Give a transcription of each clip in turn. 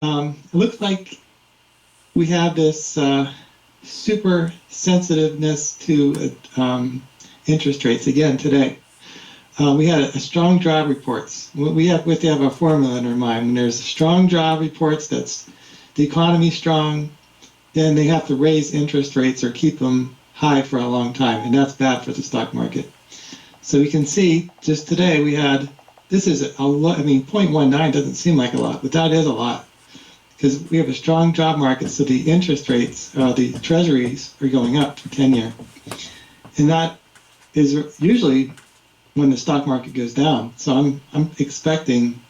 It looks like we have this super sensitiveness to interest rates again today. We had a strong job reports. We have to have a formula in our mind. When there's strong job reports, that's the economy strong, then they have to raise interest rates or keep them high for a long time, and that's bad for the stock market. So we can see just today we had, this is a lot, I mean, 0.19 doesn't seem like a lot, but that is a lot because we have a strong job market, so the interest rates, the treasuries are going up for 10-year. And that is usually when the stock market goes down. So I'm expecting,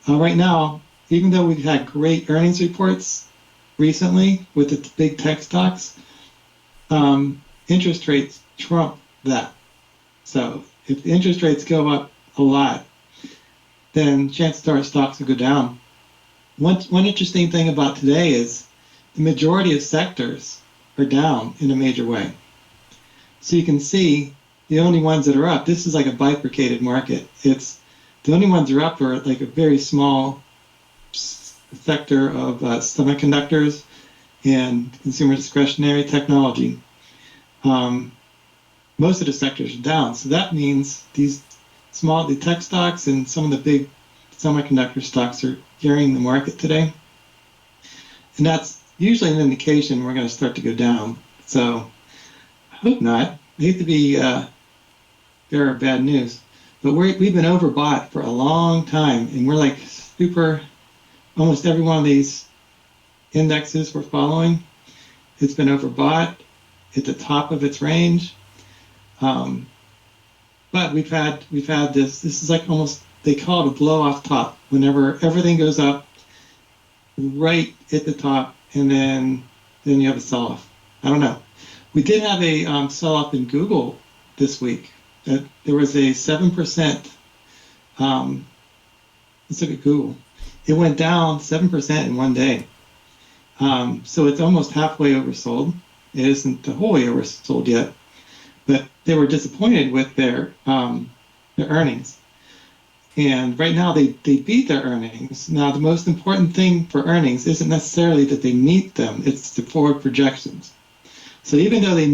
right now, even though we've had great earnings reports recently with the big tech stocks, interest rates trump that. So if the interest rates go up a lot, then chances are stocks will go down. One interesting thing about today is the majority of sectors are down in a major way. So you can see the only ones that are up, this is like a bifurcated market. It's the only ones that are up are like a very small sector of semiconductors and consumer discretionary technology. Most of the sectors are down. So that means the tech stocks and some of the big semiconductor stocks are carrying the market today. And that's usually an indication we're going to start to go down. So I hope not. I hate to be bearer of bad news, but we've been overbought for a long time, and we're like almost every one of these indexes we're following, it's been overbought at the top of its range. But we've had this is like almost, they call it a blow off top, whenever everything goes up right at the top, and then you have a sell off. I don't know. We did have a sell off in Google this week. There was a 7%. Let's look at Google. It went down 7% in one day. So it's almost halfway oversold. It isn't the whole way oversold yet, but they were disappointed with their earnings. And right now they beat their earnings. Now the most important thing for earnings isn't necessarily that they meet them, it's the forward projections. So even though they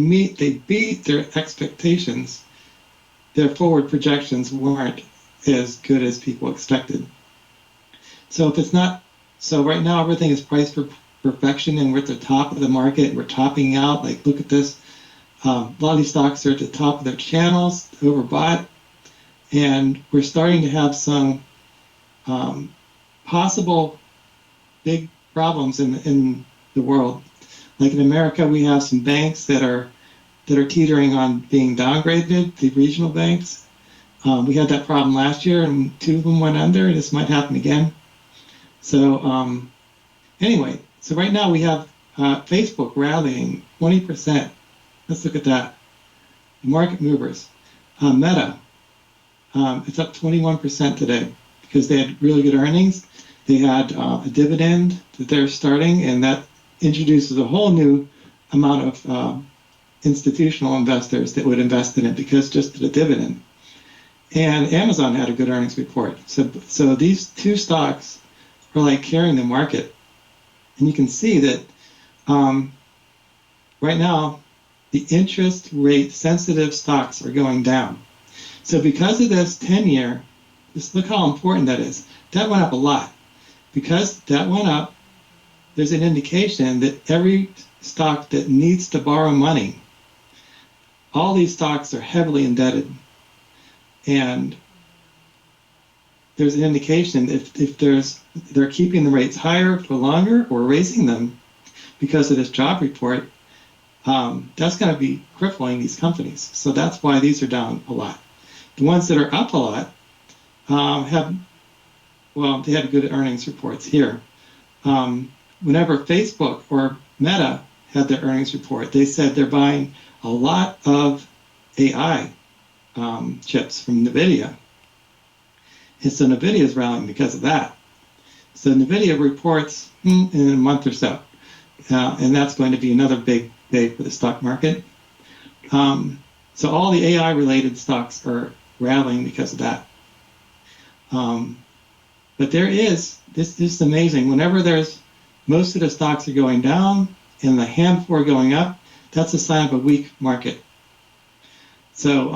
beat their expectations, their forward projections weren't as good as people expected. So if it's not, so right now everything is priced for perfection, and we're at the top of the market, we're topping out, like look at this. A lot of these stocks are at the top of their channels, overbought, and we're starting to have some possible big problems in the world. Like in America, we have some banks that are teetering on being downgraded, the regional banks. We had that problem last year, and 2 of them went under. This might happen again. So anyway, so right now we have Facebook rallying 20%. Let's look at that. Market movers. Meta, it's up 21% today because they had really good earnings. They had a dividend that they're starting, and that introduces a whole new amount of institutional investors that would invest in it because just of the dividend. And Amazon had a good earnings report. So these two stocks are like carrying the market. And you can see that right now, the interest rate sensitive stocks are going down. So because of this 10-year, just look how important that is. That went up a lot. Because that went up, there's an indication that every stock that needs to borrow money, all these stocks are heavily indebted. And there's an indication if they're keeping the rates higher for longer or raising them because of this job report, that's going to be crippling these companies. So that's why these are down a lot. The ones that are up a lot they had good earnings reports here. Whenever Facebook or Meta had their earnings report, they said they're buying a lot of AI chips from NVIDIA. And so NVIDIA is rallying because of that. So NVIDIA reports in a month or so. And that's going to be another big day for the stock market. So all the AI related stocks are rallying because of that. But this is amazing. Whenever most of the stocks are going down and the handful are going up, that's a sign of a weak market. So,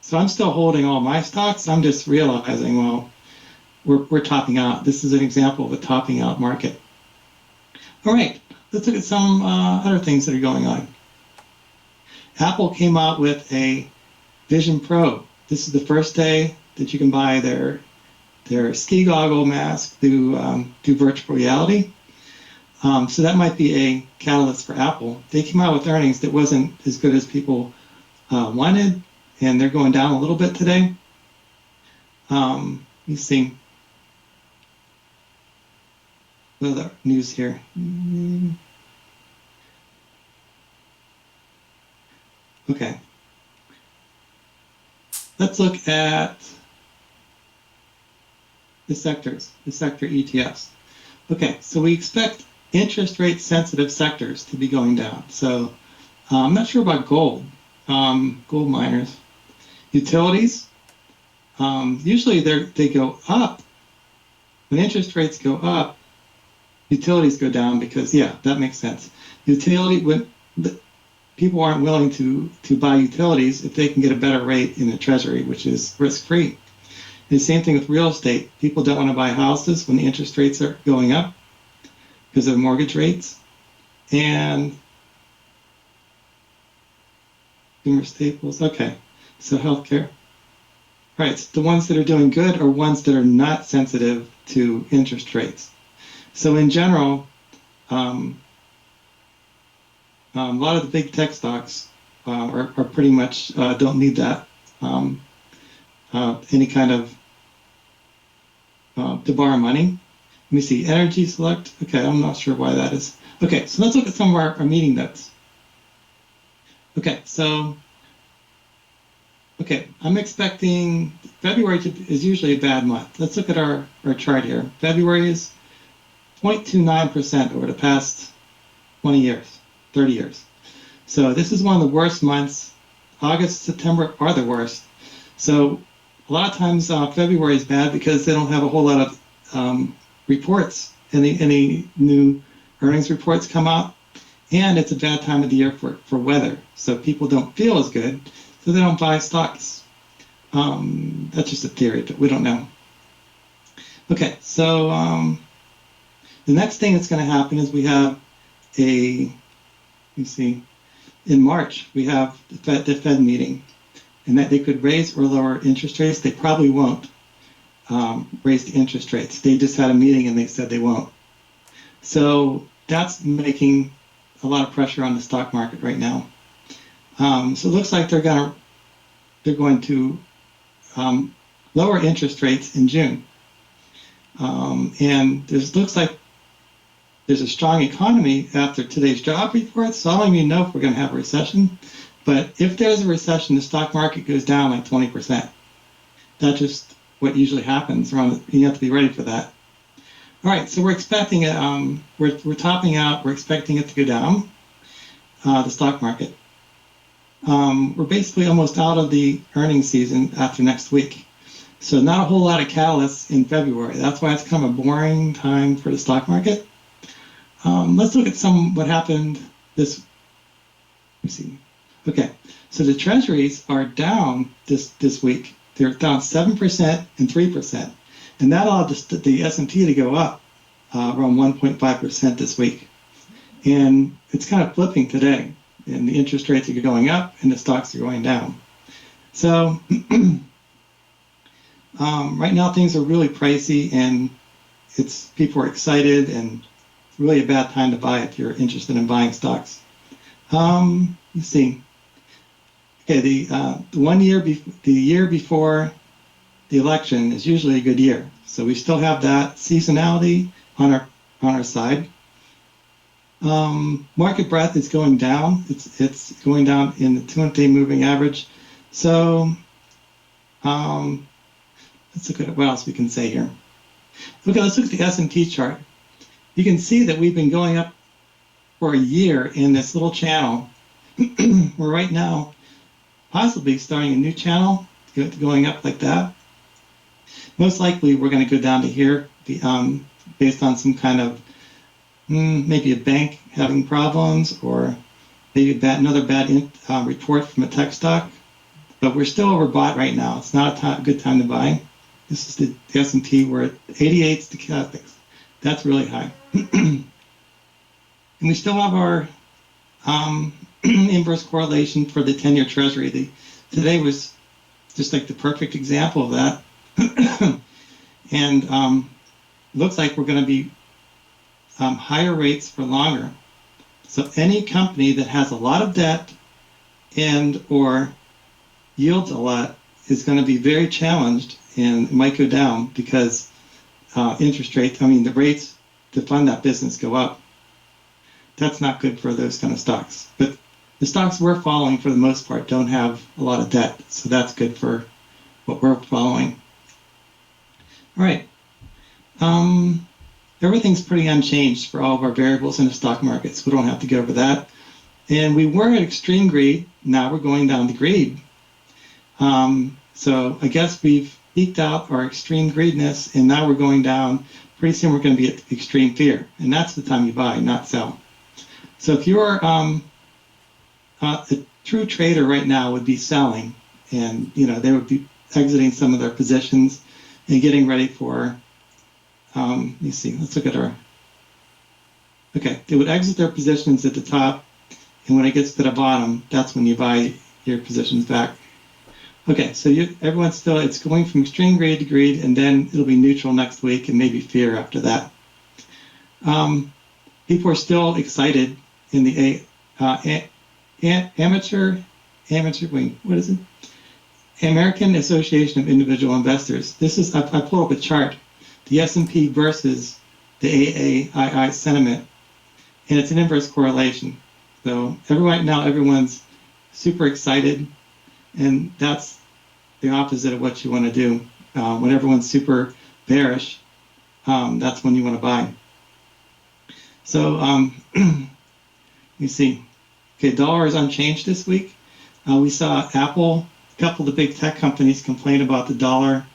so I'm still holding all my stocks. I'm just realizing, well, we're topping out. This is an example of a topping out market. All right, let's look at some other things that are going on. Apple came out with a Vision Pro. This is the first day that you can buy their ski goggle mask through virtual reality. So that might be a catalyst for Apple. They came out with earnings that wasn't as good as people wanted, and they're going down a little bit today. You see other news here. Okay. Let's look at the sector ETFs. Okay, so we expect interest rate sensitive sectors to be going down. So I'm not sure about gold miners. Utilities, usually they go up. When interest rates go up, utilities go down because, yeah, that makes sense. When people aren't willing to buy utilities if they can get a better rate in the treasury, which is risk-free. The same thing with real estate. People don't want to buy houses when the interest rates are going up because of mortgage rates. And consumer staples, okay. So healthcare. Right, so the ones that are doing good are ones that are not sensitive to interest rates. So in general, a lot of the big tech stocks are pretty much don't need that any kind of to borrow money. Let me see, energy select. Okay, I'm not sure why that is. Okay, so let's look at some of our meeting notes. Okay, so I'm expecting February is usually a bad month. Let's look at our chart here. February is 0.29% over the past 20 years, 30 years. So this is one of the worst months. August, September are the worst. So a lot of times February is bad because they don't have a whole lot of reports. Any new earnings reports come out, and it's a bad time of the year for weather. So people don't feel as good, so they don't buy stocks. That's just a theory, but we don't know. Okay, so the next thing that's going to happen is we have in March, we have the Fed meeting, and that they could raise or lower interest rates. They probably won't raise the interest rates. They just had a meeting and they said they won't. So that's making a lot of pressure on the stock market right now. So it looks like they're going to lower interest rates in June. And looks like there's a strong economy after today's job report, so I don't even know if we're going to have a recession. But if there's a recession, the stock market goes down like 20%. That's just what usually happens. You have to be ready for that. All right, so we're expecting it. We're topping out. We're expecting it to go down, the stock market. We're basically almost out of the earnings season after next week. So not a whole lot of catalysts in February. That's why it's kind of a boring time for the stock market. Let's look at what happened this. Let me see. Okay, so the treasuries are down this week. They're down 7% and 3%, and that allowed the S&P to go up around 1.5% this week. And it's kind of flipping today, and the interest rates are going up and the stocks are going down. So right now things are really pricey, and people are excited, and it's really a bad time to buy if you're interested in buying stocks. You see. Okay, the year before the election is usually a good year. So we still have that seasonality on our side. Market breadth is going down. It's going down in the 200-day moving average. So let's look at what else we can say here. Okay, let's look at the S&P chart. You can see that we've been going up for a year in this little channel. We're right now possibly starting a new channel, going up like that. Most likely, we're going to go down to here based on some kind of maybe a bank having problems, or maybe another bad report from a tech stock. But we're still overbought right now. It's not a good time to buy. This is the S&P. We're at 88 stochastics. That's really high. And we still have our inverse correlation for the 10-year Treasury. Today was just like the perfect example of that. And looks like we're going to be higher rates for longer. So any company that has a lot of debt and or yields a lot is going to be very challenged, and it might go down because interest rates, the rates to fund that business go up. That's not good for those kind of stocks. But the stocks we're following, for the most part, don't have a lot of debt. So that's good for what we're following. All right. Everything's pretty unchanged for all of our variables in the stock markets. We don't have to go over that. And we were at extreme greed. Now we're going down to greed. So I guess we've eked out our extreme greediness, and now we're going down. Pretty soon we're going to be at extreme fear. And that's the time you buy, not sell. So if you're a true trader right now would be selling, and they would be exiting some of their positions and getting ready for, let me see, let's look at they would exit their positions at the top, and when it gets to the bottom, that's when you buy your positions back. Okay, so everyone's still, it's going from extreme greed to greed, and then it'll be neutral next week and maybe fear after that. People are still excited in the American Association of Individual Investors. This is, I pulled up a chart, the S&P versus the AAII sentiment, and it's an inverse correlation. So everyone's super excited, and that's the opposite of what you want to do. When everyone's super bearish, that's when you want to buy. So you see, okay, dollar is unchanged this week. We saw Apple, a couple of the big tech companies complain about the dollar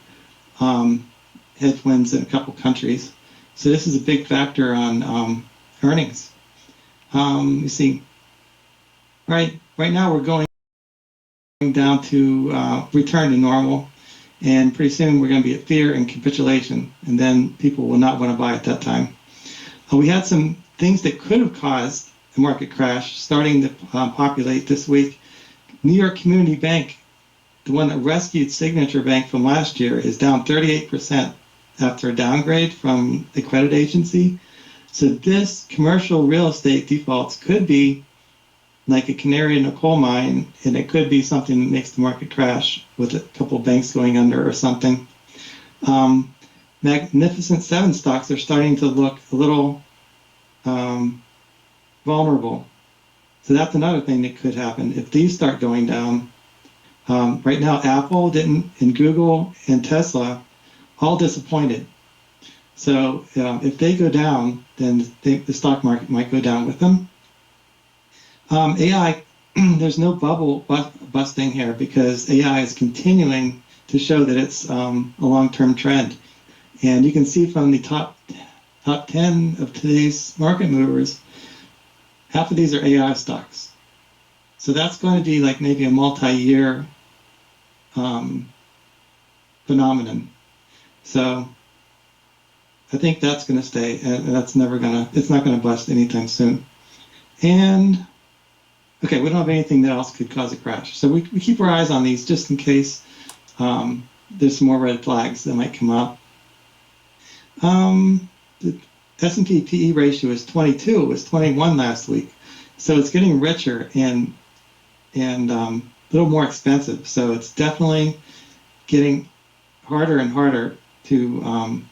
headwinds in a couple countries. So this is a big factor on earnings. You see, right now we're going down to return to normal, and pretty soon we're going to be at fear and capitulation, and then people will not want to buy at that time. We had some things that could have caused the market crash starting to populate this week. New York Community Bank, the one that rescued Signature Bank from last year, is down 38% after a downgrade from the credit agency. So this commercial real estate defaults could be like a canary in a coal mine, and it could be something that makes the market crash with a couple of banks going under or something. Magnificent Seven stocks are starting to look a little vulnerable. So that's another thing that could happen if these start going down. Right now, Apple didn't, and Google and Tesla all disappointed. So if they go down, then the stock market might go down with them. AI, there's no bubble busting here because AI is continuing to show that it's a long-term trend. And you can see from the top 10 of today's market movers, half of these are AI stocks. So that's going to be like maybe a multi-year phenomenon. So I think that's going to stay, and it's not going to bust anytime soon. And okay, we don't have anything that else could cause a crash. So we keep our eyes on these just in case there's some more red flags that might come up. The S&P PE ratio is 22. It was 21 last week. So it's getting richer and a little more expensive. So it's definitely getting harder and harder to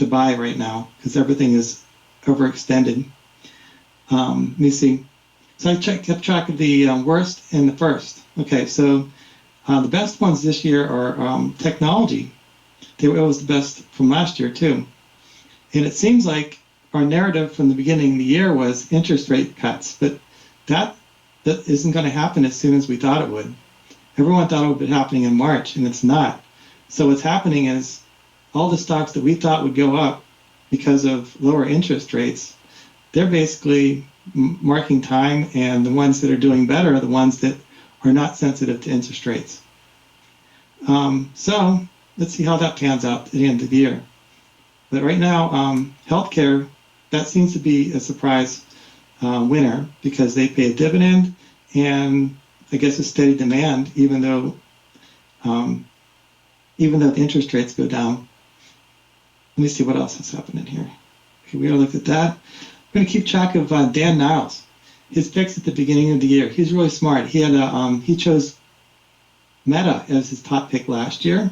buy right now because everything is overextended. Let me see. So I kept track of the worst and the first. Okay, so the best ones this year are technology. It was the best from last year too. And it seems like our narrative from the beginning of the year was interest rate cuts, but that isn't going to happen as soon as we thought it would. Everyone thought it would be happening in March, and it's not. So what's happening is all the stocks that we thought would go up because of lower interest rates, they're basically marking time, and the ones that are doing better are the ones that are not sensitive to interest rates. So let's see how that pans out at the end of the year. But right now, healthcare, that seems to be a surprise winner because they pay a dividend and I guess a steady demand, even though the interest rates go down. Let me see what else has happened in here. Okay, we already looked at that. I'm going to keep track of Dan Niles. His picks at the beginning of the year. He's really smart. He chose Meta as his top pick last year,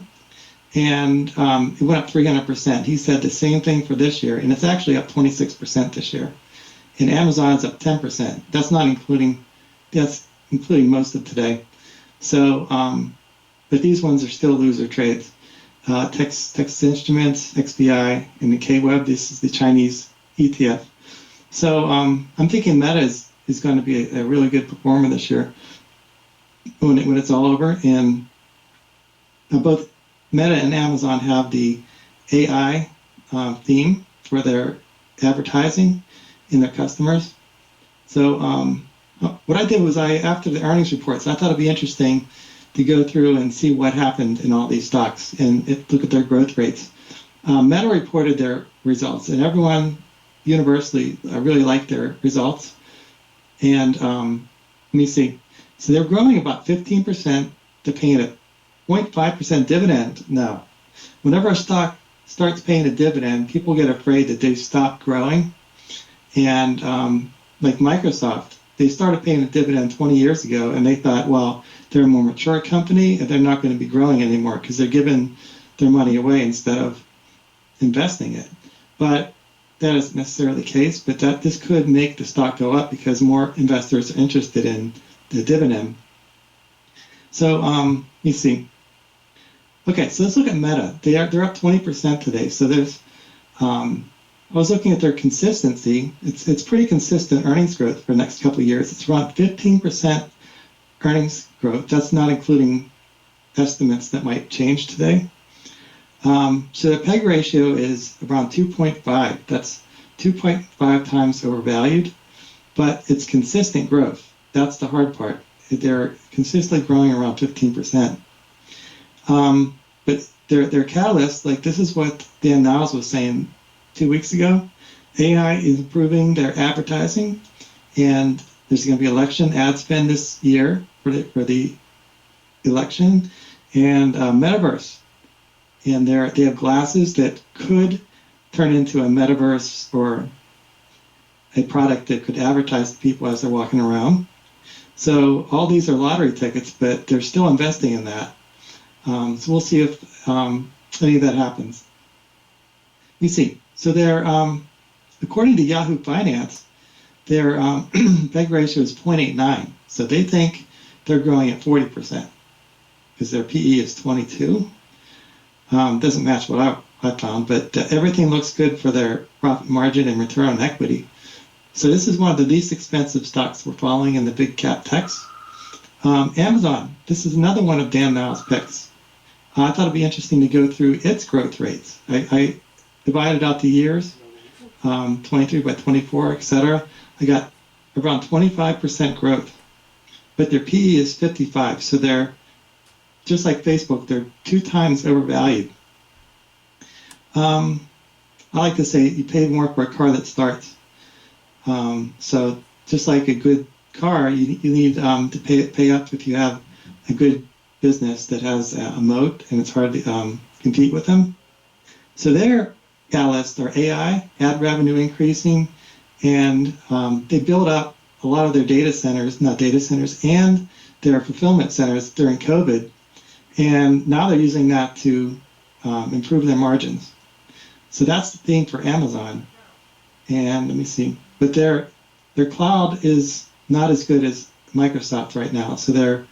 and it went up 300%. He said the same thing for this year, and it's actually up 26% this year. And Amazon's up 10%. That's including most of today. So, but these ones are still loser trades. Texas Instruments, XBI, and the KWeb. This is the Chinese ETF. So I'm thinking Meta is going to be a really good performer this year when it's all over. And both Meta and Amazon have the AI theme for their advertising in their customers. So what I did was after the earnings reports, I thought it'd be interesting to go through and see what happened in all these stocks and look at their growth rates. Meta reported their results, and everyone universally really liked their results. And let me see. So they're growing about 15%. They're paying a 0.5% dividend now. Whenever a stock starts paying a dividend, people get afraid that they've stopped growing. And like Microsoft, they started paying a dividend 20 years ago, and they thought, well, they're a more mature company, and they're not going to be growing anymore because they're giving their money away instead of investing it. But that isn't necessarily the case, but this could make the stock go up because more investors are interested in the dividend. So you see. Okay, so let's look at Meta. They're up 20% today. So there's I was looking at their consistency. It's pretty consistent earnings growth for the next couple of years. It's around 15% earnings growth. That's not including estimates that might change today. So the PEG ratio is around 2.5. That's 2.5 times overvalued, but it's consistent growth. That's the hard part. They're consistently growing around 15%. But their catalyst, like this is what Dan Niles was saying 2 weeks ago. AI is improving their advertising, and there's going to be election ad spend this year for the election, and metaverse. And they have glasses that could turn into a metaverse or a product that could advertise to people as they're walking around. So all these are lottery tickets, but they're still investing in that. So we'll see if any of that happens. You see, so they're, according to Yahoo Finance, their PEG ratio is 0.89. So they think they're growing at 40% because their PE is 22. Doesn't match what I found, but everything looks good for their profit margin and return on equity. So this is one of the least expensive stocks we're following in the big cap techs. Amazon, this is another one of Dan Niles' picks. I thought it'd be interesting to go through its growth rates. I divided out the years, 23 by 24, etc. I got around 25% growth, but their PE is 55. So they're just like Facebook, they're 2 times overvalued. I like to say you pay more for a car that starts. So just like a good car, you need to pay up if you have a good business that has a moat and it's hard to compete with them. So their catalysts are AI, ad revenue increasing, and they build up a lot of their and their fulfillment centers during COVID. And now they're using that to improve their margins. So that's the theme for Amazon. And let me see. But their cloud is not as good as Microsoft right now. So they're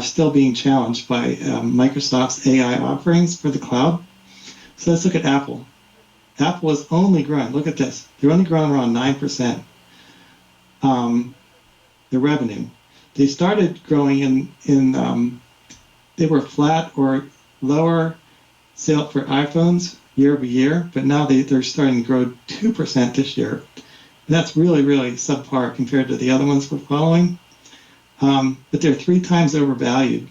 still being challenged by Microsoft's AI offerings for the cloud. So let's look at Apple. Apple is only growing. Look at this. They're only growing around 9%. The revenue. They started growing in they were flat or lower sale for iPhones year over year, but now they're starting to grow 2% this year. And that's really, really subpar compared to the other ones we're following. But they're 3 times overvalued.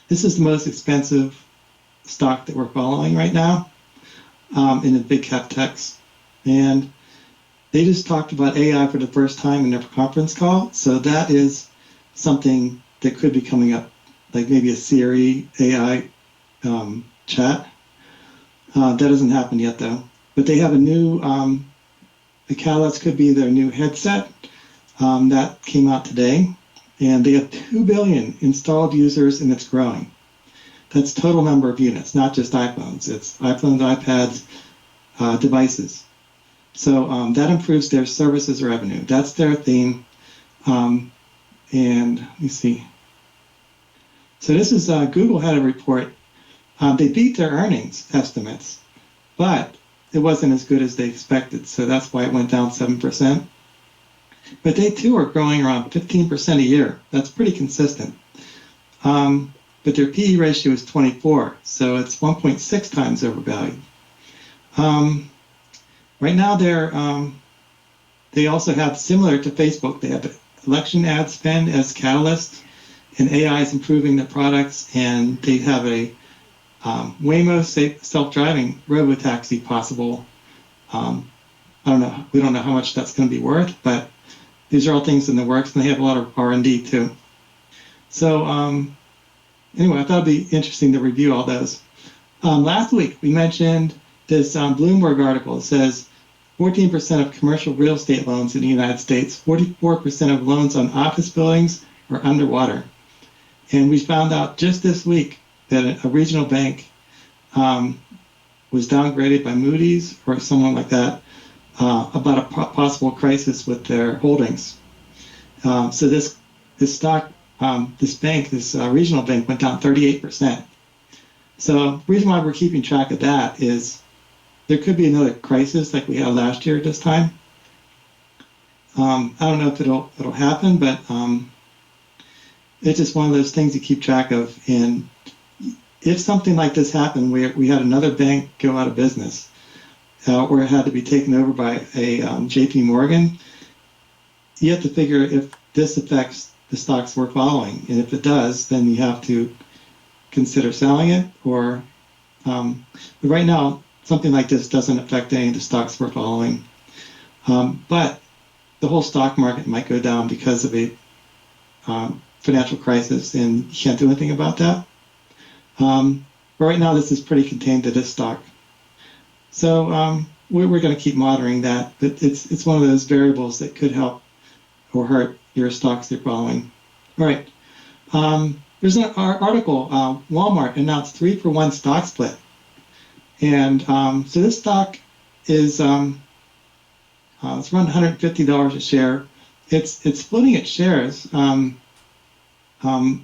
This is the most expensive stock that we're following right now in the big cap techs. And they just talked about AI for the first time in their conference call. So that is something that could be coming up, like maybe a Siri AI chat. That hasn't happened yet, though. But they have a new, the Catalyst could be their new headset. That came out today. And they have 2 billion installed users, and it's growing. That's total number of units, not just iPhones. It's iPhones, iPads, devices. So that improves their services revenue. That's their theme. And let me see. So this is Google had a report. They beat their earnings estimates, but it wasn't as good as they expected. So that's why it went down 7%. But they too are growing around 15% a year. That's pretty consistent. But their PE ratio is 24, so it's 1.6 times overvalued. Right now, they also have, similar to Facebook, they have election ad spend as catalyst, and AI is improving their products, and they have a Waymo self-driving robo-taxi possible. I don't know. We don't know how much that's going to be worth, but these are all things in the works, and they have a lot of R&D too. So anyway, I thought it'd be interesting to review all those. Last week, we mentioned this Bloomberg article. It says 14% of commercial real estate loans in the United States, 44% of loans on office buildings are underwater. And we found out just this week that a regional bank was downgraded by Moody's or someone like that about a possible crisis with their holdings. So this stock, this bank, this regional bank went down 38%. So the reason why we're keeping track of that is there could be another crisis like we had last year at this time. I don't know if it'll happen, but it's just one of those things you keep track of. And if something like this happened, we had another bank go out of business, or it had to be taken over by a JP Morgan, you have to figure if this affects the stocks we're following. And if it does, then you have to consider selling it. Or but right now, something like this doesn't affect any of the stocks we're following. But the whole stock market might go down because of a financial crisis, and you can't do anything about that. But right now, this is pretty contained to this stock. So we're going to keep monitoring that. But it's one of those variables that could help or hurt your stocks you're following. All right. There's an article, Walmart announced 3-for-1 stock split. And so this stock is it's around $150 a share. It's splitting its shares. But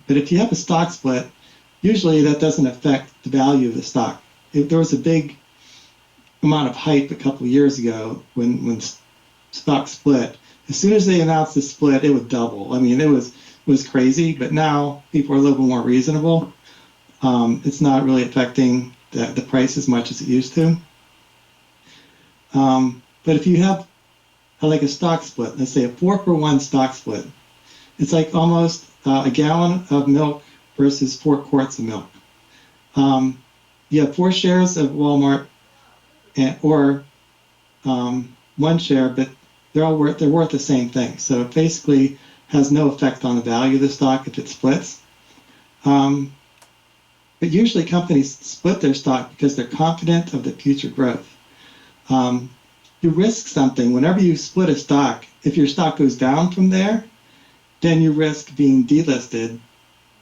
if you have a stock split, usually that doesn't affect the value of the stock. There was a big amount of hype a couple of years ago when stock split. As soon as they announced the split, it would double. I mean, it was crazy, but now people are a little bit more reasonable. It's not really affecting the price as much as it used to. But if you have like a stock split, let's say a 4-for-1 stock split, it's like almost a gallon of milk versus 4 quarts of milk. You have 4 shares of Walmart or 1 share, but they're worth the same thing. So it basically has no effect on the value of the stock if it splits. But usually companies split their stock because they're confident of the future growth. You risk something whenever you split a stock. If your stock goes down from there, then you risk being delisted.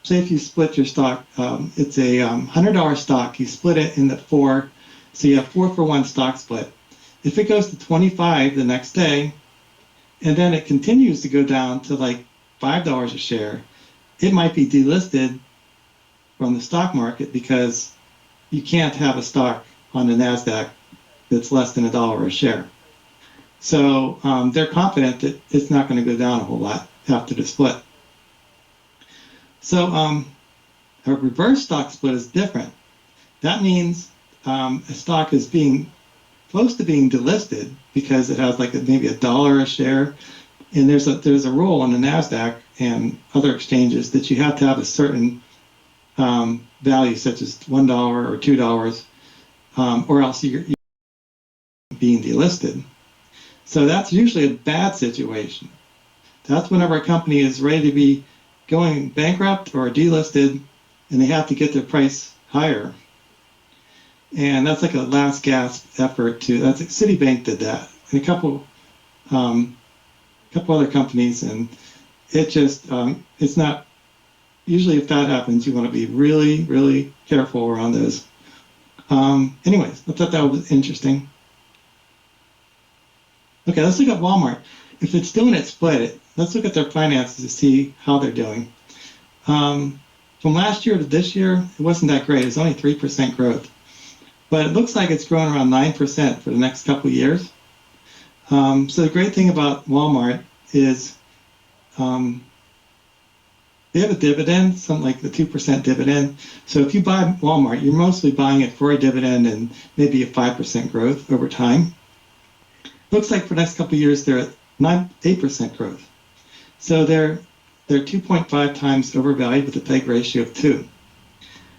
Say if you split your stock, it's a $100 stock, you split it into 4, so you have 4-for-1 stock split. If it goes to 25 the next day, and then it continues to go down to like $5 a share, it might be delisted from the stock market because you can't have a stock on the NASDAQ that's less than $1 a share. So they're confident that it's not going to go down a whole lot after the split. So a reverse stock split is different. that means a stock is being close to being delisted because it has like maybe $1 a share. And there's a rule on the NASDAQ and other exchanges that you have to have a certain value, such as $1 or $2, or else you're being delisted. So that's usually a bad situation. That's whenever a company is ready to be going bankrupt or delisted, and they have to get their price higher. And that's like a last gasp effort to. That's like Citibank did that, and a couple other companies, and it just it's not. Usually, if that happens, you want to be really, really careful around those. Anyways, I thought that was interesting. Okay, let's look at Walmart. If it's doing it split, let's look at their finances to see how they're doing. From last year to this year, it wasn't that great. It was only 3% growth. But it looks like it's growing around 9% for the next couple of years. So the great thing about Walmart is they have a dividend, something like the 2% dividend. So if you buy Walmart, you're mostly buying it for a dividend and maybe a 5% growth over time. Looks like for the next couple of years, they're at 8% growth. So they're 2.5 times overvalued with a PEG ratio of 2.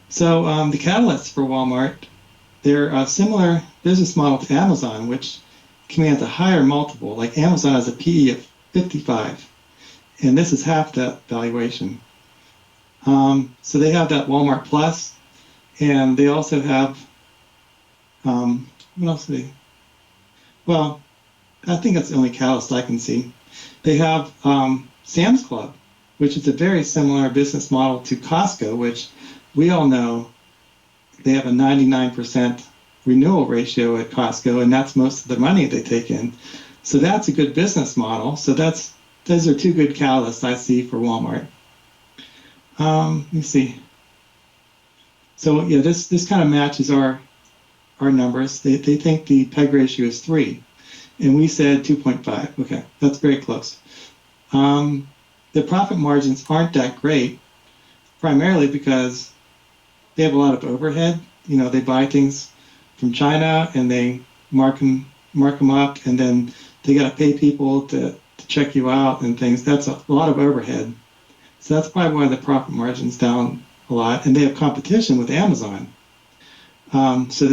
So the catalysts for Walmart, they're a similar business model to Amazon, which commands a higher multiple. Like Amazon has a PE of 55, and this is half that valuation. So they have that Walmart Plus, and they also have, what else do they? Well, I think that's the only catalyst I can see. They have Sam's Club, which is a very similar business model to Costco, which we all know they have a 99% renewal ratio at Costco, and that's most of the money they take in. So that's a good business model. So those are two good catalysts I see for Walmart. Let me see. So yeah, this kind of matches our numbers. They think the PEG ratio is 3, and we said 2.5. Okay, that's very close. The profit margins aren't that great, primarily because they have a lot of overhead. You know, they buy things from China and they mark them up, and then they got to pay people to check you out and things. That's a lot of overhead. So that's probably why the profit margin's down a lot. And they have competition with Amazon. So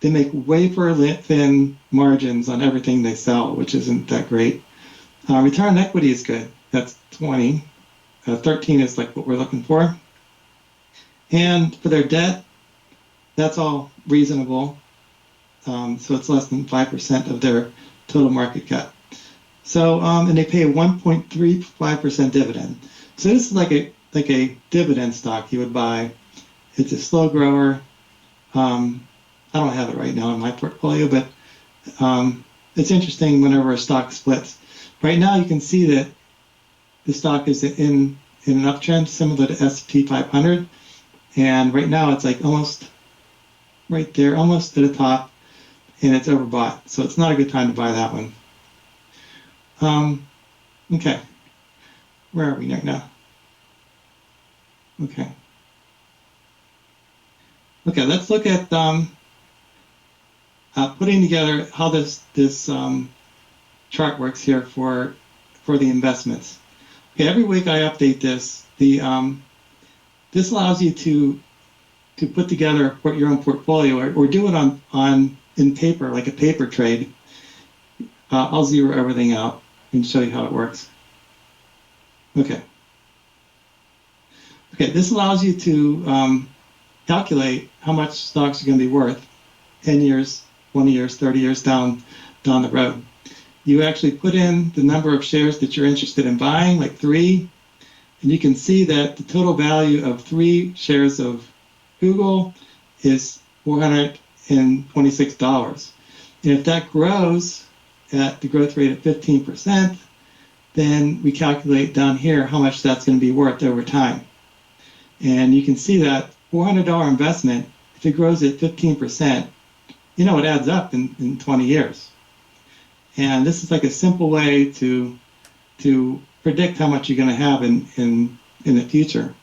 they make wafer thin margins on everything they sell, which isn't that great. Return on equity is good. That's 20. 13 is like what we're looking for. And for their debt, that's all reasonable. So it's less than 5% of their total market cap. So and they pay a 1.35% dividend. So this is like a dividend stock you would buy. It's a slow grower. I don't have it right now in my portfolio, but it's interesting whenever a stock splits. Right now you can see that the stock is in an uptrend similar to S&P 500, and right now it's like almost right there, almost to the top, and it's overbought. So it's not a good time to buy that one. Okay, where are we right now? Okay, let's look at putting together how this chart works here for the investments. Okay, every week I update this. This allows you to put together your own portfolio or do it in paper, like a paper trade. I'll zero everything out and show you how it works. Okay, this allows you to calculate how much stocks are going to be worth 10 years, 20 years, 30 years down the road. You actually put in the number of shares that you're interested in buying, like 3, and you can see that the total value of 3 shares of Google is $426. And if that grows at the growth rate of 15%, then we calculate down here how much that's going to be worth over time. And you can see that $400 investment, if it grows at 15%, it adds up in 20 years. And this is like a simple way to predict how much you're going to have in the future.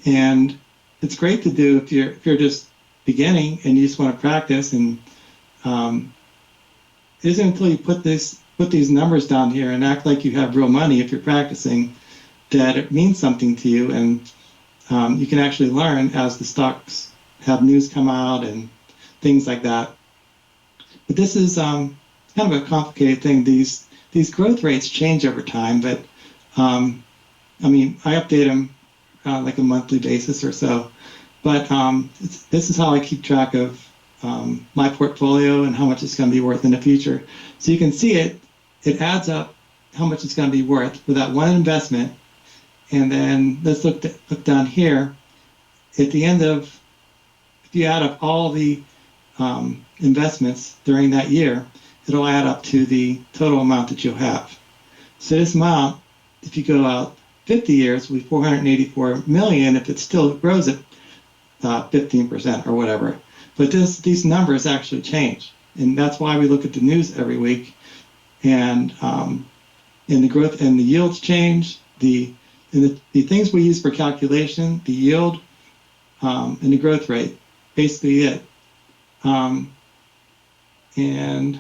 And it's great to do if you're just beginning and you just want to practice. And it isn't until you put these numbers down here and act like you have real money if you're practicing that it means something to you, and you can actually learn as the stocks have news come out and things like that. But this is kind of a complicated thing. These growth rates change over time, but I mean, I update them like a monthly basis or so. But this is how I keep track of my portfolio and how much it's going to be worth in the future. So you can see it adds up how much it's going to be worth for that one investment. And then let's look down here. At the end of, if you add up all the investments during that year, it'll add up to the total amount that you'll have. So this amount, if you go out 50 years, will be 484 million if it still grows at 15% or whatever. But these numbers actually change, and that's why we look at the news every week. And the growth and the yields change. The things we use for calculation, the yield and the growth rate, basically it. And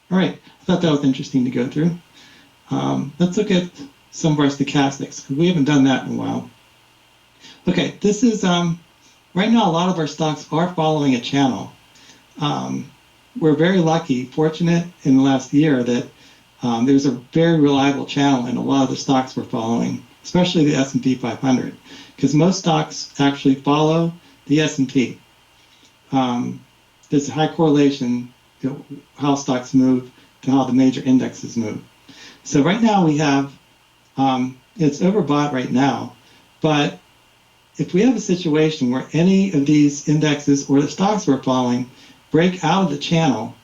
all right, I thought that was interesting to go through. Let's look at some of our stochastics, because we haven't done that in a while. Okay, this is, right now a lot of our stocks are following a channel. We're very lucky, fortunate in the last year that there's a very reliable channel in a lot of the stocks we're following, especially the S&P 500, because most stocks actually follow the S&P. There's a high correlation to how stocks move to how the major indexes move. So right now we have, it's overbought right now, but if we have a situation where any of these indexes or the stocks we're following break out of the channel,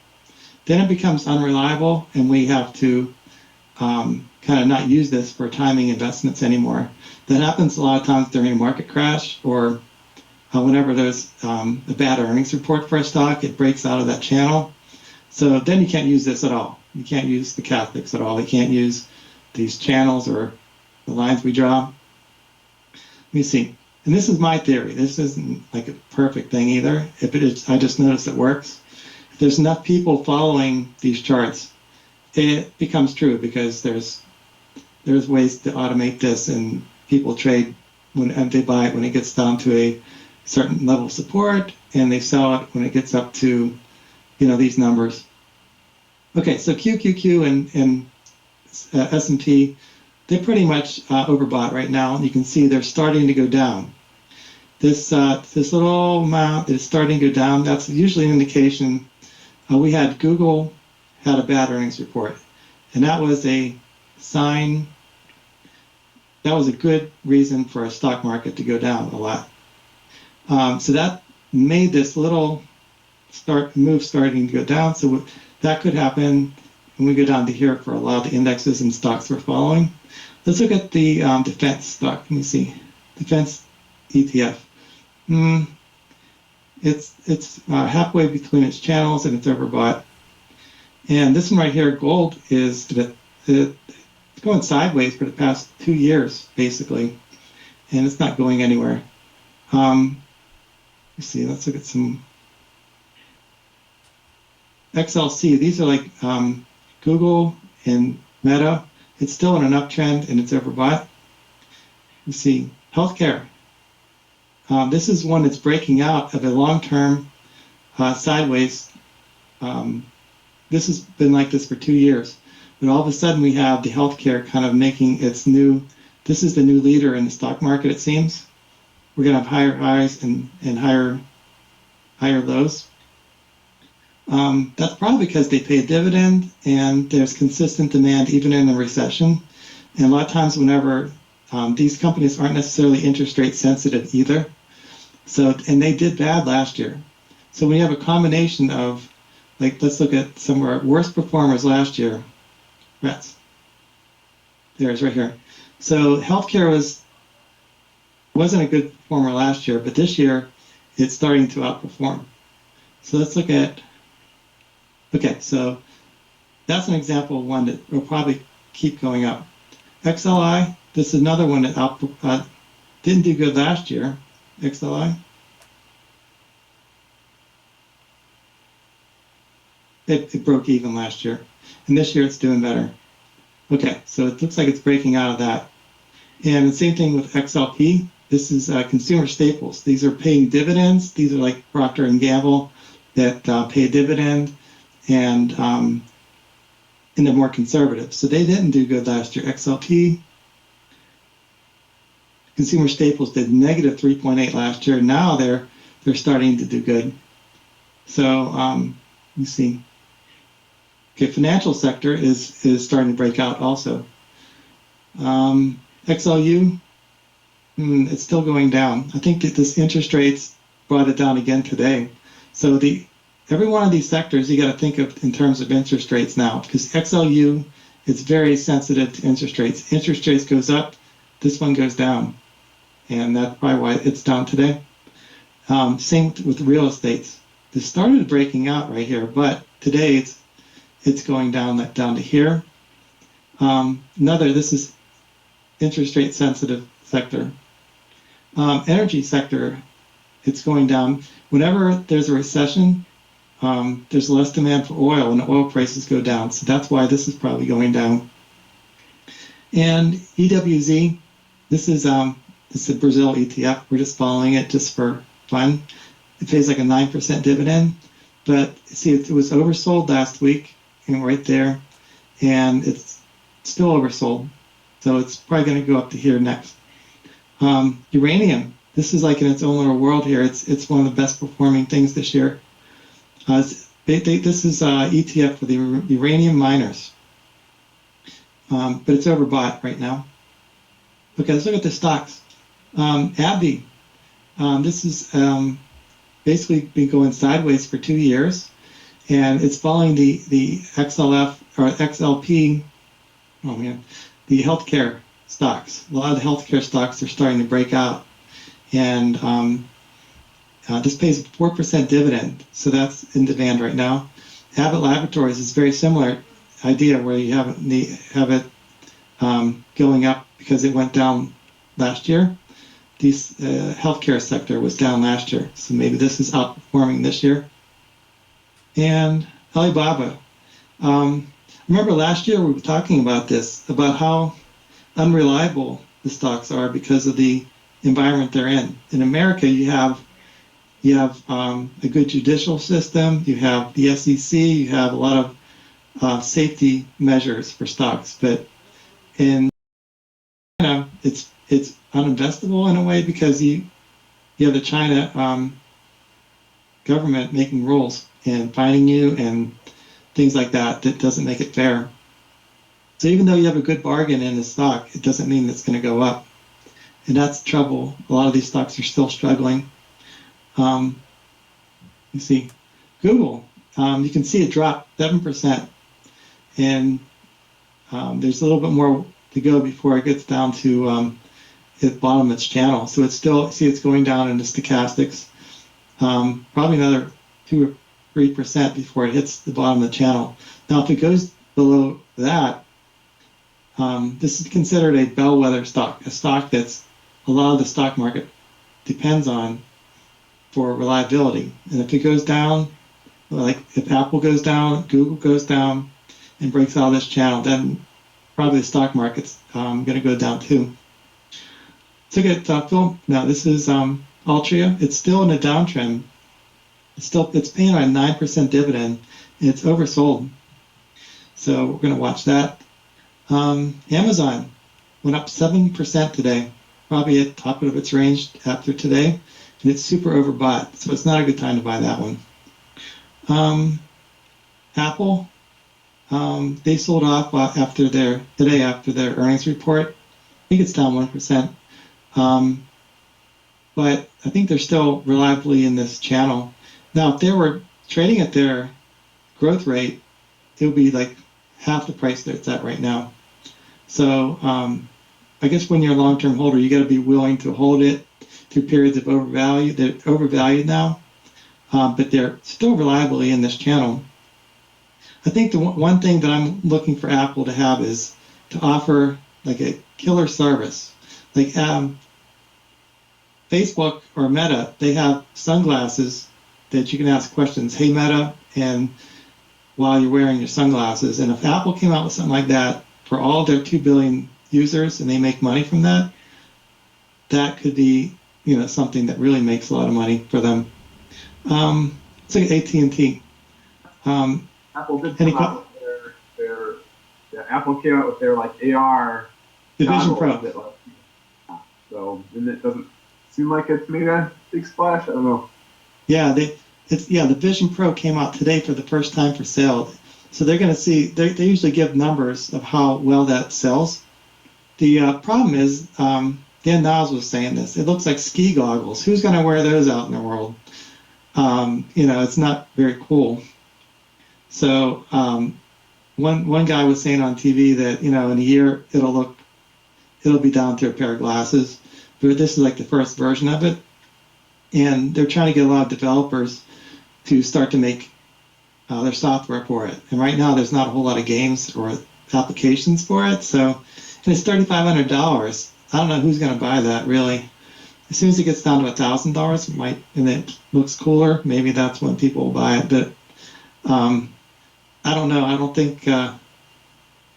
then it becomes unreliable, and we have to kind of not use this for timing investments anymore. That happens a lot of times during a market crash, or whenever there's a bad earnings report for a stock, it breaks out of that channel. So then you can't use this at all. You can't use the stochastics at all. You can't use these channels or the lines we draw. Let me see. And this is my theory. This isn't like a perfect thing either. If it is, I just noticed it works. If there's enough people following these charts, it becomes true, because there's ways to automate this, and people trade and they buy it when it gets down to a certain level of support, and they sell it when it gets up to, these numbers. Okay, so QQQ and S&P, they're pretty much overbought right now, and you can see they're starting to go down. This little amount is starting to go down. That's usually an indication. We had Google had a bad earnings report, and that was a sign. That was a good reason for a stock market to go down a lot. So that made this little move starting to go down. So that could happen when we go down to here for a lot of the indexes and stocks we're following. Let's look at the defense stock. Let me see. Defense ETF. It's halfway between its channels, and it's overbought. And this one right here, gold, it's going sideways for the past 2 years, basically, and it's not going anywhere. Let's see. Let's look at some XLC. These are like Google and Meta. It's still in an uptrend, and it's overbought. You see, healthcare. This is one that's breaking out of a long-term sideways. This has been like this for 2 years, but all of a sudden we have the healthcare kind of making its new. This is the new leader in the stock market. It seems we're going to have higher highs and higher lows. That's probably because they pay a dividend and there's consistent demand even in a recession. And a lot of times whenever these companies aren't necessarily interest rate sensitive either. So, and they did bad last year. So when you have a combination of, like, let's look at some of our worst performers last year. Rats. There's right here. So healthcare wasn't a good performer last year, but this year it's starting to outperform. So let's look at, okay, so that's an example of one that will probably keep going up. XLI, this is another one that Didn't do good last year, XLI. It broke even last year. And this year it's doing better. Okay, so it looks like it's breaking out of that. And the same thing with XLP. This is consumer staples. These are paying dividends. These are like Procter and Gamble that pay a dividend, and they're more conservative. So they didn't do good last year. XLP, consumer staples did negative 3.8 last year. Now they're starting to do good. So let me see. Okay, financial sector is starting to break out also. XLU, it's still going down. I think that this interest rates brought it down again today. So every one of these sectors you got to think of in terms of interest rates now, because XLU is very sensitive to interest rates. Interest rates goes up, this one goes down, and that's probably why it's down today. Same with real estate. This started breaking out right here, but today it's going down to here. This is interest rate sensitive sector. Energy sector, it's going down. Whenever there's a recession, there's less demand for oil and oil prices go down. So that's why this is probably going down. And EWZ, this is a Brazil ETF. We're just following it just for fun. It pays like a 9% dividend, but see, it was oversold last week and right there, and it's still oversold. So it's probably going to go up to here next. Uranium, this is like in its own little world here. It's one of the best performing things this year. This is ETF for the uranium miners, but it's overbought right now. Okay, let's look at the stocks. AbbVie, this is basically been going sideways for 2 years, and it's following the XLF or XLP. Oh man, the healthcare stocks. A lot of the healthcare stocks are starting to break out, and this pays a 4% dividend, so that's in demand right now. Abbott Laboratories is very similar idea, where you have it going up because it went down last year. This healthcare sector was down last year, so maybe this is outperforming this year. And Alibaba. Remember last year we were talking about this, about how unreliable the stocks are because of the environment they're in. In America, you have a good judicial system, you have the SEC, you have a lot of safety measures for stocks, but in China, it's uninvestable in a way because you have the China government making rules and fining you and things like that doesn't make it fair. So even though you have a good bargain in the stock, it doesn't mean it's going to go up. And that's the trouble. A lot of these stocks are still struggling. You see, Google, you can see it dropped 7%. And there's a little bit more to go before it gets down to the bottom of its channel. So it's still, see, it's going down into stochastics. Probably another 2 or 3% before it hits the bottom of the channel. Now, if it goes below that, this is considered a bellwether stock, a stock that's a lot of the stock market depends on for reliability. And if it goes down, like if Apple goes down, Google goes down, and breaks out of this channel, then probably the stock market's going to go down too. Let's look at Phil. Now this is Altria. It's still in a downtrend. It's paying a 9% dividend, and it's oversold. So we're going to watch that. Amazon went up 7% today, probably at the top of its range after today, and it's super overbought, so it's not a good time to buy that one. Apple, they sold off after their earnings report. I think it's down 1%, but I think they're still reliably in this channel. Now, if they were trading at their growth rate, it would be like half the price that it's at right now. So I guess when you're a long-term holder, you got to be willing to hold it through periods of overvalue. They're overvalued now, but they're still reliably in this channel. I think the one thing that I'm looking for Apple to have is to offer like a killer service. Like Facebook or Meta, they have sunglasses that you can ask questions. Hey Meta, and while you're wearing your sunglasses. And if Apple came out with something like that for all their 2 billion users and they make money from that, that could be, something that really makes a lot of money for them. It's like AT&T. Apple did come out with Apple came out with their like AR the Vision Pro. So and it doesn't seem like it's made a big splash. I don't know. Yeah, the Vision Pro came out today for the first time for sale. So they're going to see. They usually give numbers of how well that sells. The problem is, Dan Niles was saying this. It looks like ski goggles. Who's going to wear those out in the world? It's not very cool. So one guy was saying on TV that in a year it'll be down to a pair of glasses. But this is like the first version of it, and they're trying to get a lot of developers to start to make their software for it. And right now there's not a whole lot of games or applications for it. So, and it's $3,500. I don't know who's going to buy that really. As soon as it gets down to $1,000, and it looks cooler, maybe that's when people will buy it. But I don't know. I don't think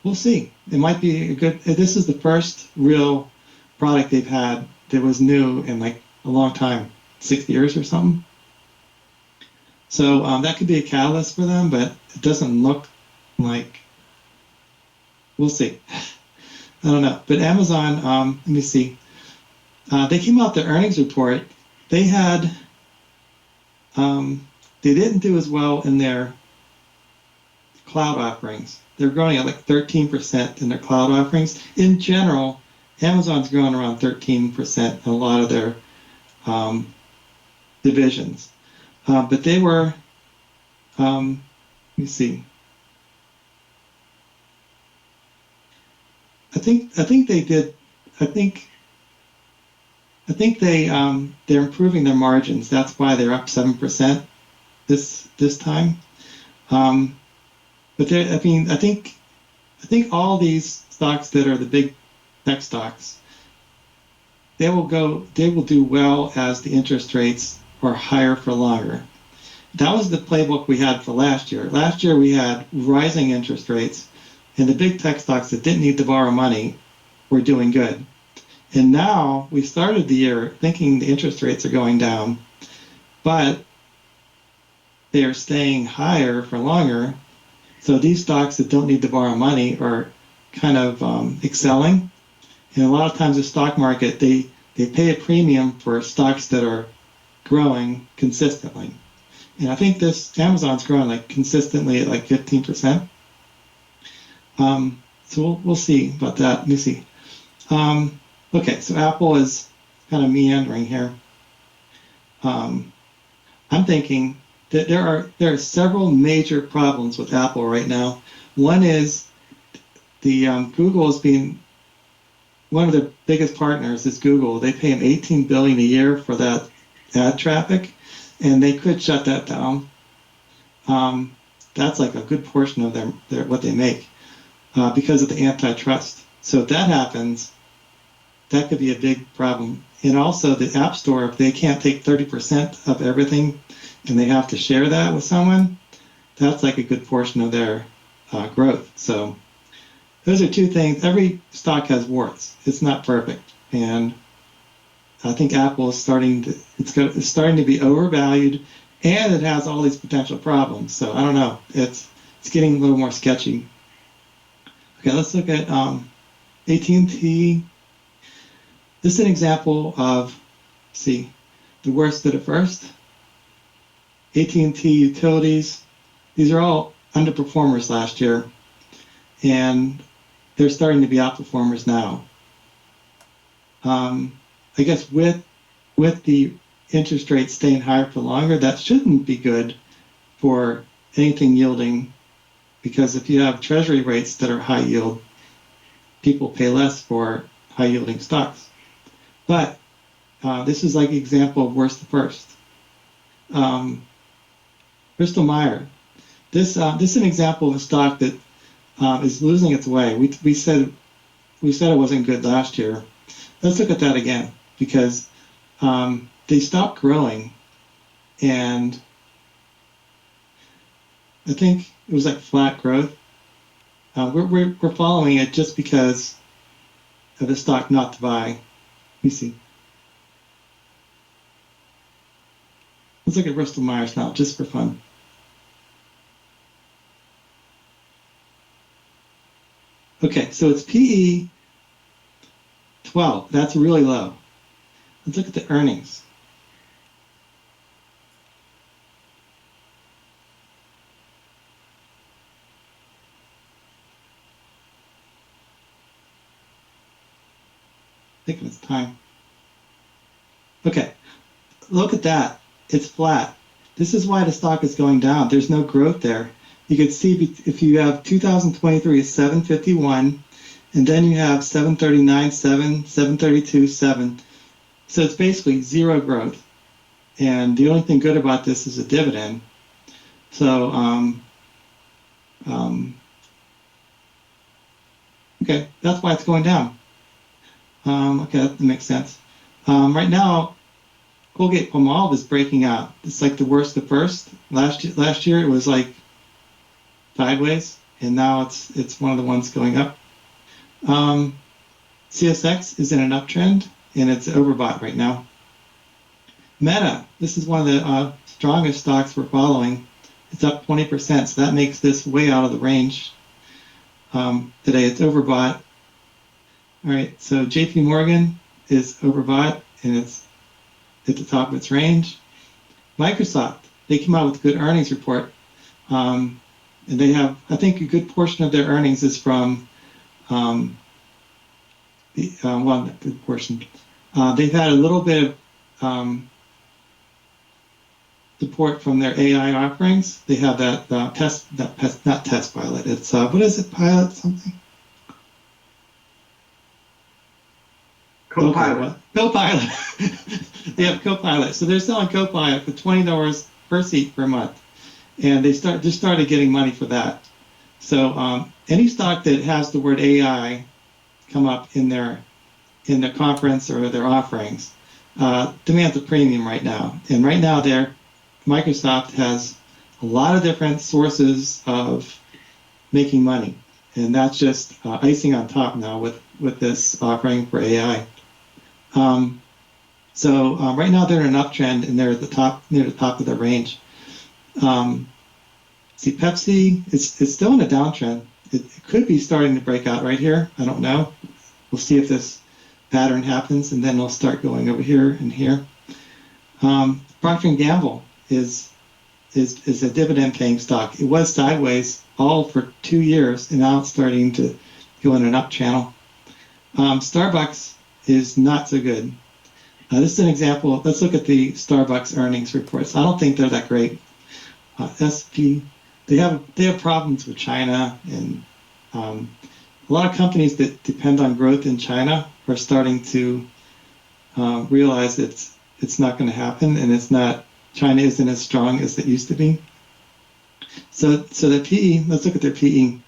we'll see. It might be a good. This is the first real product they've had that was new in like a long time, 6 years or something. So that could be a catalyst for them, but it doesn't look like. We'll see. I don't know. But Amazon, let me see. They came out with their earnings report. They had, they didn't do as well in their cloud offerings. They're growing at like 13% in their cloud offerings. In general, Amazon's growing around 13% in a lot of their divisions. But they were, let me see. I think they did. I think they're improving their margins. That's why they're up 7% this time. But I think all these stocks that are the big tech stocks, they will do well as the interest rates are higher for longer. That was the playbook we had for last year. Last year we had rising interest rates, and the big tech stocks that didn't need to borrow money were doing good. And now we started the year thinking the interest rates are going down, but they are staying higher for longer. So these stocks that don't need to borrow money are kind of excelling. And a lot of times the stock market, they pay a premium for stocks that are growing consistently. And I think Amazon's growing like consistently at like 15%. So we'll see about that. Let me see. Okay, so Apple is kind of meandering here. I'm thinking that there are several major problems with Apple right now. One is the Google is being one of their biggest partners is Google. They pay them $18 billion a year for that ad traffic, and they could shut that down. That's like a good portion of their what they make because of the antitrust. So if that happens, that could be a big problem. And also the App Store, if they can't take 30% of everything and they have to share that with someone, that's like a good portion of their growth. So those are two things. Every stock has warts. It's not perfect. And I think Apple is starting to be overvalued, and it has all these potential problems. So I don't know. It's getting a little more sketchy. Okay, let's look at AT&T. This is an example of, the worst at it first. AT&T Utilities. These are all underperformers last year, and they're starting to be outperformers now. I guess with the interest rates staying higher for longer, that shouldn't be good for anything yielding, because if you have treasury rates that are high yield, people pay less for high yielding stocks. But this is like an example of worst to first. Bristol Myers. This is an example of a stock that is losing its way. We said it wasn't good last year. Let's look at that again, because they stopped growing, and I think it was like flat growth. We're following it just because of the stock not to buy. Let me see. Let's look at Bristol Myers now, just for fun. Okay, so it's PE 12. That's really low. Let's look at the earnings. Taking its time. Okay, look at that. It's flat. This is why the stock is going down. There's no growth there. You can see if you have 2023 is 751, and then you have 739, 7, 732, 7. So it's basically zero growth. And the only thing good about this is a dividend. So, okay, that's why it's going down. Okay, that makes sense. Right now, Colgate-Palmolive is breaking out. It's like the worst at first. Last year it was like sideways, and now it's one of the ones going up. CSX is in an uptrend, and it's overbought right now. Meta, this is one of the strongest stocks we're following. It's up 20%, so that makes this way out of the range. Today it's overbought. All right, so JP Morgan is overbought, and it's at the top of its range. Microsoft, they came out with a good earnings report. And they have, I think, a good portion of their earnings is from, well, not a good portion. They've had a little bit of support from their AI offerings. They have that not test pilot. It's, what is it, pilot something? Copilot. Copilot. They have Copilot. So they're selling Copilot for $20 per seat per month. And they just started getting money for that. So any stock that has the word AI come up in their conference or their offerings demands a premium right now. And right now, Microsoft has a lot of different sources of making money, and that's just icing on top now with this offering for AI. So right now they're in an uptrend, and they're at the top, near the top of their range. See, Pepsi, it's still in a downtrend. It could be starting to break out right here. I don't know. We'll see if this pattern happens, and then it'll start going over here and here. Procter & Gamble is a dividend-paying stock. It was sideways all for 2 years, and now it's starting to go in an up channel. Starbucks is not so good. This is an example. Let's look at the Starbucks earnings reports. I don't think they're that great. SP, they have problems with China, and a lot of companies that depend on growth in China are starting to realize it's not going to happen, and China isn't as strong as it used to be. So the PE, let's look at their PE.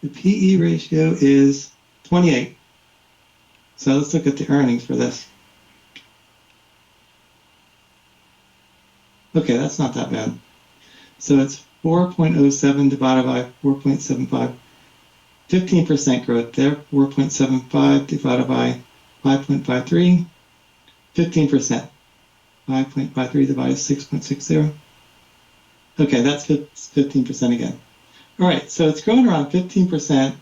The PE ratio is 28. So let's look at the earnings for this. Okay, that's not that bad. So it's 4.07 divided by 4.75. 15% growth there. 4.75 divided by 5.53. 15%. 5.53 divided by 6.60. Okay, that's 15% again. All right, so it's growing around 15%.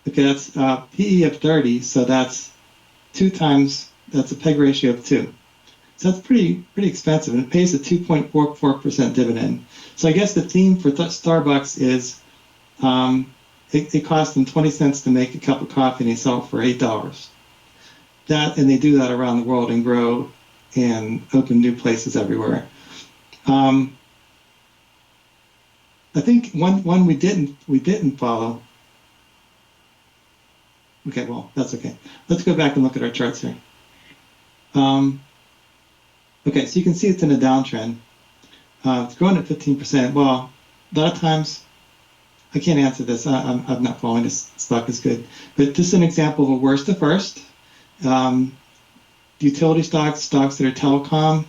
Okay, that's PE of 30, so that's 2 times, that's a PEG ratio of 2. So that's pretty expensive, and it pays a 2.44% dividend. So I guess the theme for Starbucks is it costs them 20 cents to make a cup of coffee, and they sell it for $8. And they do that around the world and grow and open new places everywhere. I think one we didn't follow. Okay, well, that's okay. Let's go back and look at our charts here. Okay, so you can see it's in a downtrend. It's growing at 15%. Well, a lot of times I can't answer this. I'm not following this stock as good. But this is an example of a worst to first. Utility stocks that are telecom,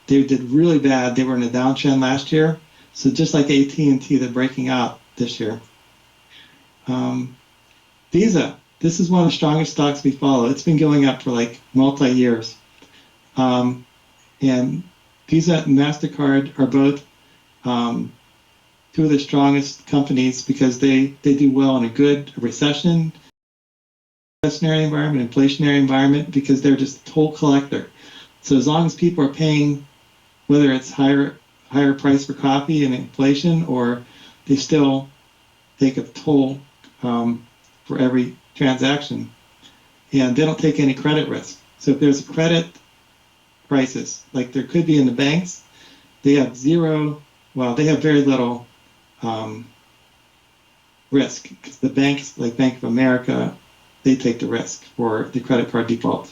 they did really bad. They were in a downtrend last year. So just like AT&T, they're breaking out this year. Visa, this is one of the strongest stocks we follow. It's been going up for like multi-years. And Visa and MasterCard are both two of the strongest companies because they do well in a good recessionary environment, inflationary environment, because they're just a toll collector. So as long as people are paying, whether it's higher price for coffee and inflation, or they still take a toll for every transaction, and they don't take any credit risk. So if there's a credit crisis, like there could be in the banks, they have very little risk, because the banks, like Bank of America, they take the risk for the credit card default.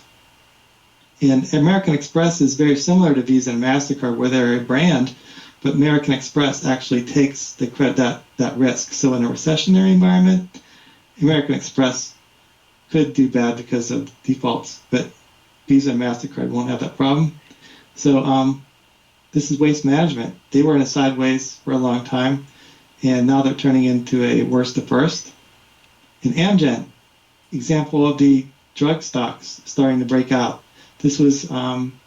And American Express is very similar to Visa and MasterCard, where they're a brand, but American Express actually takes the that risk. So in a recessionary environment, American Express could do bad because of defaults, but Visa and MasterCard won't have that problem. So this is Waste Management. They were in a sideways for a long time, and now they're turning into a worst to first. And Amgen, example of the drug stocks starting to break out. This was following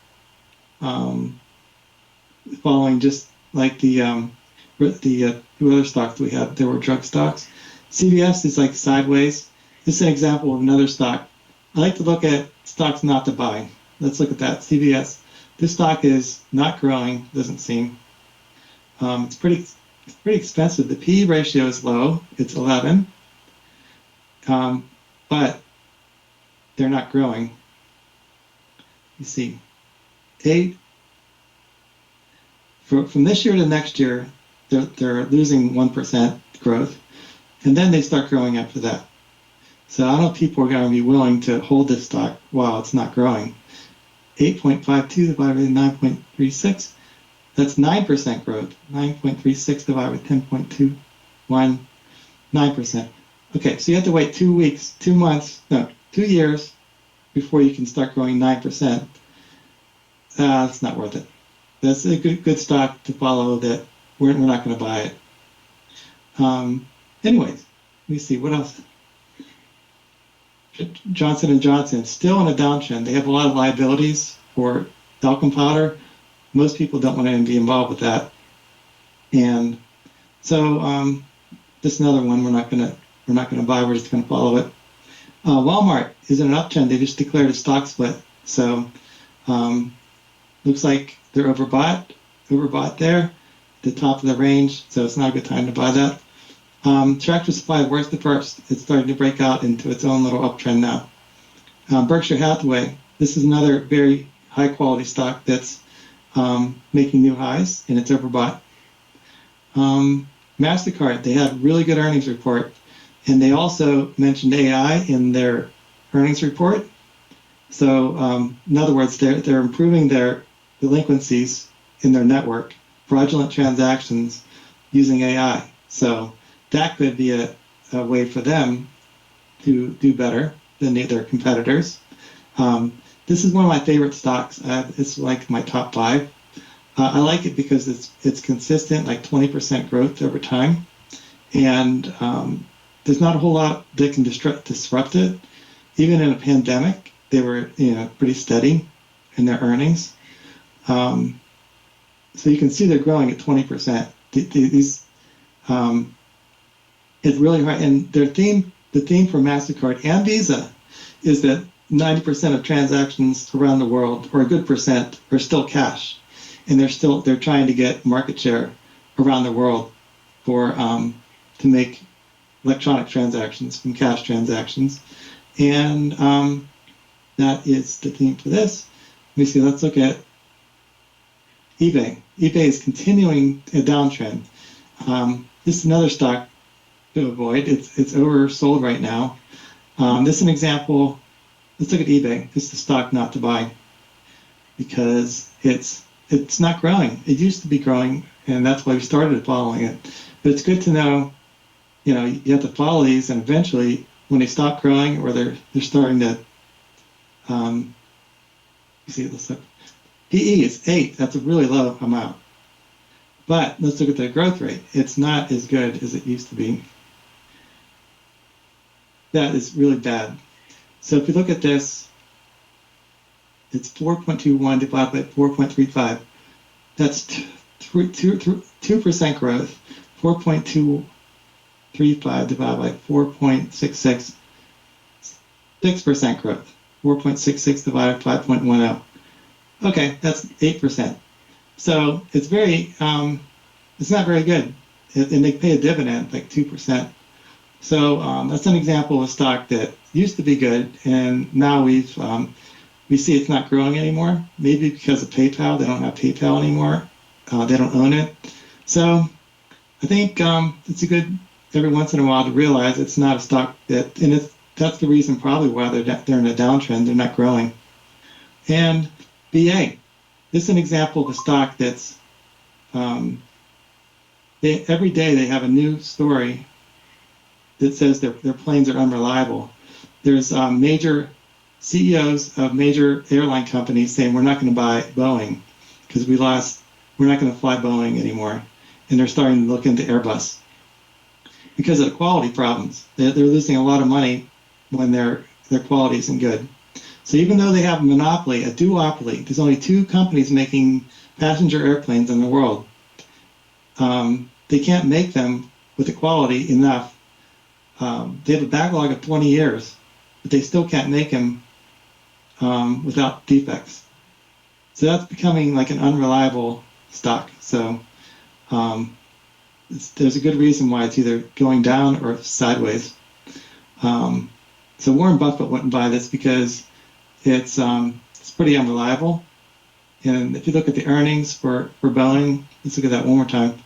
just like the two other stocks we had. There were drug stocks. CVS is like sideways. This is an example of another stock. I like to look at stocks not to buy. Let's look at that. CVS. This stock is not growing, doesn't seem. It's pretty expensive. The P/E ratio is low. It's 11. But they're not growing. You see, from this year to next year, they're losing 1% growth, and then they start growing after that. So I don't know if people are going to be willing to hold this stock while it's not growing. 8.52 divided by 9.36, that's 9% growth. 9.36 divided by 10.21, 9%. Okay, so you have to wait 2 years before you can start growing 9%. It's not worth it. That's a good stock to follow that we're not going to buy it. Anyways, let me see, what else? Johnson & Johnson, still in a downtrend. They have a lot of liabilities for talcum powder. Most people don't want to be involved with that. And so this is another one we're not going to buy. We're just going to follow it. Walmart is in an uptrend. They just declared a stock split. So looks like they're overbought there at the top of the range. So it's not a good time to buy that. Tractor Supply, worst to first. It's starting to break out into its own little uptrend now. Berkshire Hathaway, this is another very high quality stock that's making new highs, and it's overbought. MasterCard, they had really good earnings report, and they also mentioned AI in their earnings report. So in other words, they're improving their delinquencies in their network, fraudulent transactions using AI. So that could be a way for them to do better than their competitors. This is one of my favorite stocks. It's like my top 5. I like it because it's consistent, like 20% growth over time, and there's not a whole lot that can disrupt it. Even in a pandemic, they were pretty steady in their earnings. So you can see they're growing at 20%. These it's really hard, and the theme for MasterCard and Visa is that 90% of transactions around the world, or a good percent, are still cash, and they're trying to get market share around the world for to make electronic transactions from cash transactions, and that is the theme for this. Let me see. Let's look at eBay. eBay is continuing a downtrend. This is another stock to avoid. It's oversold right now. This is an example. Let's look at eBay. This is the stock not to buy because it's not growing. It used to be growing, and that's why we started following it. But it's good to know you have to follow these, and eventually, when they stop growing or they're starting to, you see, let's look. PE is 8. That's a really low amount. But let's look at the growth rate. It's not as good as it used to be. That is really bad. So if you look at this, it's 4.21 divided by 4.35. That's 2% growth. 4.235 divided by 4.66, 6% growth. 4.66 divided by 5.10. Okay, that's 8%. So it's very, it's not very good. And they pay a dividend, like 2%. So that's an example of a stock that used to be good, and now we see it's not growing anymore. Maybe because of PayPal, they don't have PayPal anymore. They don't own it. So I think it's a good every once in a while to realize it's not a stock that, and that's the reason probably why they're in a downtrend. They're not growing. And BA, this is an example of a stock that's every day they have a new story that says their planes are unreliable. There's major CEOs of major airline companies saying we're not going to buy Boeing because we're not going to fly Boeing anymore. And they're starting to look into Airbus because of the quality problems. They're losing a lot of money when their quality isn't good. So even though they have a monopoly, a duopoly, there's only 2 companies making passenger airplanes in the world. They can't make them with the quality enough. They have a backlog of 20 years, but they still can't make them without defects. So that's becoming like an unreliable stock. So there's a good reason why it's either going down or sideways. So Warren Buffett wouldn't buy this because it's pretty unreliable. And if you look at the earnings for Boeing, let's look at that one more time.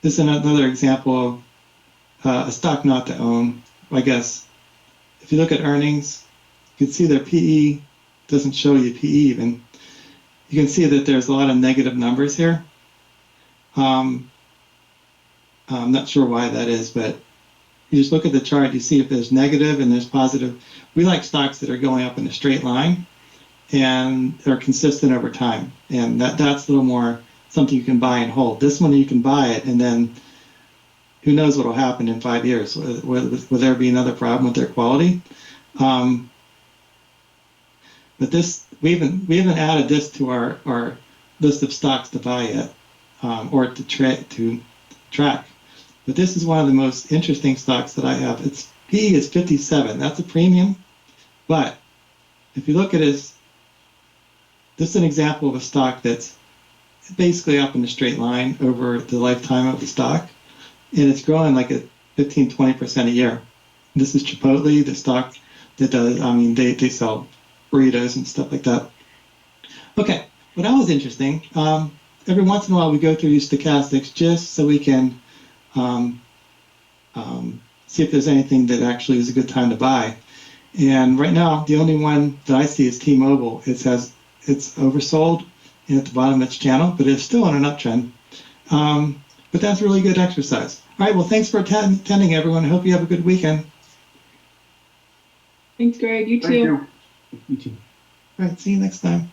This is another example of a stock not to own, I guess. If you look at earnings, you can see their PE doesn't show you PE even. You can see that there's a lot of negative numbers here. I'm not sure why that is, but you just look at the chart, you see if there's negative and there's positive. We like stocks that are going up in a straight line and are consistent over time. And that's a little more something you can buy and hold. This one you can buy it, and then who knows what will happen in 5 years? Will there be another problem with their quality? But this we haven't added this to our list of stocks to buy yet, or to track. But this is one of the most interesting stocks that I have. Its PE is 57. That's a premium. But if you look at this is an example of a stock that's basically up in a straight line over the lifetime of the stock. And it's growing like at 15-20% a year. This is Chipotle, the stock that does, they sell burritos and stuff like that. Okay, well, that was interesting. Every once in a while we go through these stochastics just so we can see if there's anything that actually is a good time to buy. And right now, the only one that I see is T-Mobile. It's oversold at the bottom of its channel, but it's still on an uptrend. But that's a really good exercise. All right, well, thanks for attending, everyone. I hope you have a good weekend. Thanks, Greg. You too. Thank you. You too. All right, see you next time.